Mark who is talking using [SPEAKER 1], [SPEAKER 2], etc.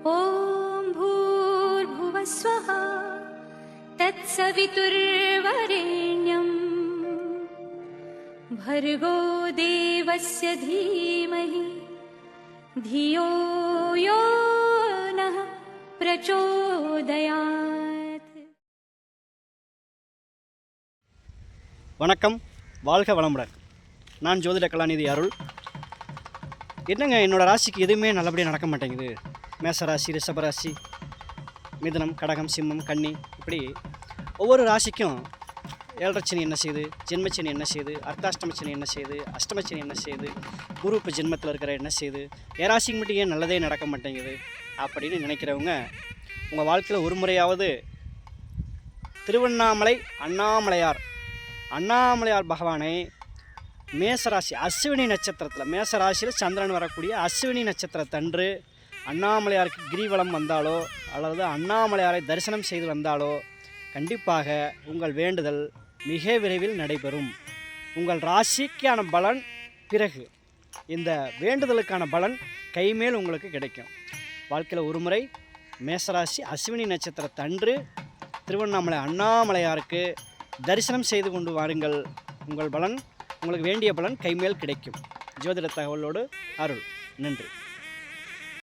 [SPEAKER 1] ஓம் பூர்புவஸ்வஹ தத்சவிதுர்வரேண்யம் भर्गो देवस्य धीमहि धियो यो नः प्रचोदयात्.
[SPEAKER 2] வணக்கம், வாழ்க வளமுடன். நான் ஜோதிட கலாநிதி அருள். என்னங்க, என்னோடய ராசிக்கு எதுவுமே நல்லபடியாக நடக்க மாட்டேங்குது. மேசராசி, ரிஷபராசி, மிதுனம், கடகம், சிம்மம், கன்னி, இப்படி ஒவ்வொரு ராசிக்கும் ஏழரைச்சனி என்ன செய்யுது, ஜென்மச்சனி என்ன செய்யுது, அர்த்தாஷ்டமச்சனி என்ன செய்யுது, அஷ்டமச்சனி என்ன செய்யுது, குரு இப்போ ஜென்மத்தில் இருக்கிற என்ன செய்யுது, என் ராசிக்கு மட்டும் ஏன் நல்லதே நடக்க மாட்டேங்குது அப்படின்னு நினைக்கிறவங்க உங்கள் வாழ்க்கையில் ஒரு முறையாவது திருவண்ணாமலை அண்ணாமலையார் பகவானை மேசராசி அஸ்வினி நட்சத்திரத்தில், மேசராசியில் சந்திரன் வரக்கூடிய அஸ்வினி நட்சத்திரத்தன்று அண்ணாமலையாருக்கு கிரிவலம் வந்தாலோ அல்லது அண்ணாமலையாரை தரிசனம் செய்து வந்தாலோ கண்டிப்பாக உங்கள் வேண்டுதல் மிக விரைவில் நடைபெறும். உங்கள் ராசிக்கான பலன் பிறகு இந்த வேண்டுதலுக்கான பலன் கைமேல் உங்களுக்கு கிடைக்கும். வாழ்க்கையில் ஒரு முறை மேசராசி அஸ்வினி நட்சத்திரத்தன்று திருவண்ணாமலை அண்ணாமலையாருக்கு தரிசனம் செய்து கொண்டு வாருங்கள். உங்கள் பலன், உங்களுக்கு வேண்டிய பலன் கைமேல் கிடைக்கும். ஜோதிட தகவலோடு அருள். நன்றி.